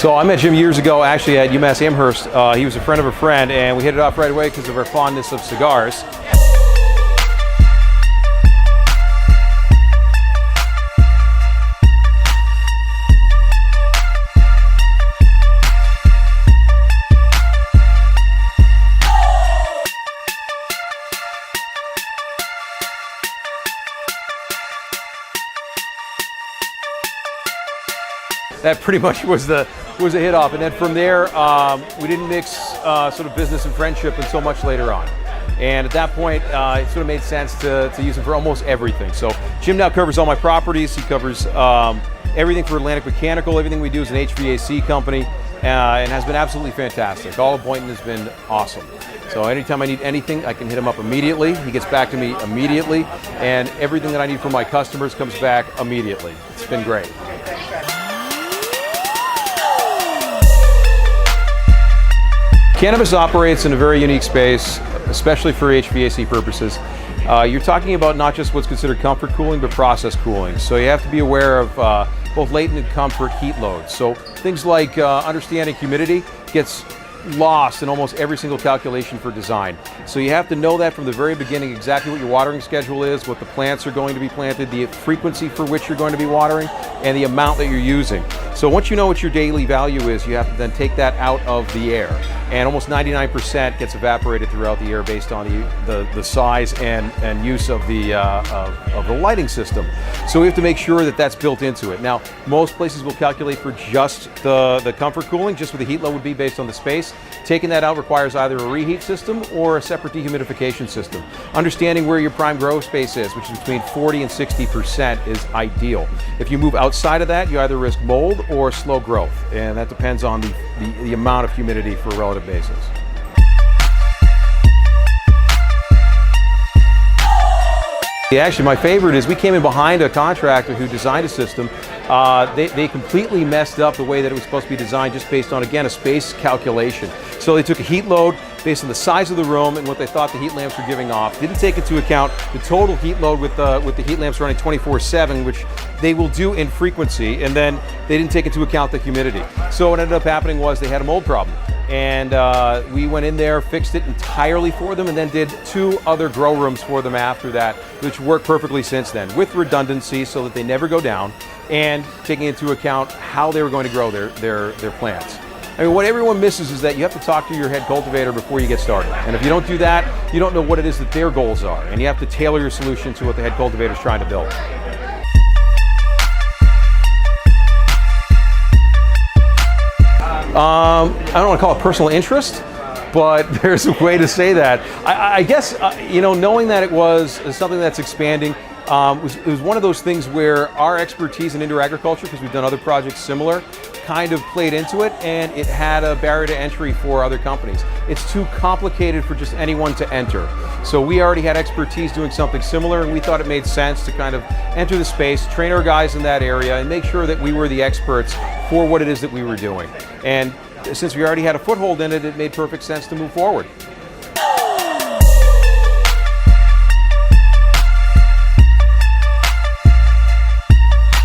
So I met Jim years ago, actually at UMass Amherst. He was a friend of a friend, and we hit it off right away because of our fondness of cigars. That pretty much was a hit off, and then from there we didn't mix sort of business and friendship until much later on. And at that point, it sort of made sense to use him for almost everything. So Jim now covers all my properties. He covers everything for Atlantic Mechanical. Everything we do is an HVAC company, and has been absolutely fantastic. All appointment has been awesome. So anytime I need anything, I can hit him up immediately. He gets back to me immediately, and everything that I need from my customers comes back immediately. It's been great. Cannabis operates in a very unique space, especially for HVAC purposes. You're talking about not just what's considered comfort cooling, but process cooling. So you have to be aware of both latent and comfort heat loads. So things like understanding humidity gets lost in almost every single calculation for design. So you have to know that from the very beginning, exactly what your watering schedule is, what the plants are going to be planted, the frequency for which you're going to be watering, and the amount that you're using. So once you know what your daily value is, you have to then take that out of the air. And almost 99% gets evaporated throughout the air based on the size and use of the lighting system. So we have to make sure that that's built into it. Now, most places will calculate for just the comfort cooling, just what the heat load would be based on the space. Taking that out requires either a reheat system or a separate dehumidification system. Understanding where your prime grow space is, which is between 40 and 60%, is ideal. If you move outside of that, you either risk mold or slow growth, and that depends on the amount of humidity for a relative basis. Actually, my favorite is we came in behind a contractor who designed a system. They completely messed up the way that it was supposed to be designed, just based on, again, a space calculation. So they took a heat load based on the size of the room and what they thought the heat lamps were giving off. Didn't take into account the total heat load with the heat lamps running 24/7, which they will do in frequency, and then they didn't take into account the humidity. So what ended up happening was they had a mold problem. And we went in there, fixed it entirely for them, and then did 2 other grow rooms for them after that, which worked perfectly since then, with redundancy so that they never go down, and taking into account how they were going to grow their plants. I mean, what everyone misses is that you have to talk to your head cultivator before you get started. And if you don't do that, you don't know what it is that their goals are. And you have to tailor your solution to what the head cultivator is trying to build. I don't want to call it personal interest, but there's a way to say that. I guess, knowing that it was something that's expanding, it was one of those things where our expertise in indoor agriculture, because we've done other projects similar, kind of played into it, and it had a barrier to entry for other companies. It's too complicated for just anyone to enter. So we already had expertise doing something similar, and we thought it made sense to kind of enter the space, train our guys in that area, and make sure that we were the experts for what it is that we were doing. And since we already had a foothold in it, it made perfect sense to move forward.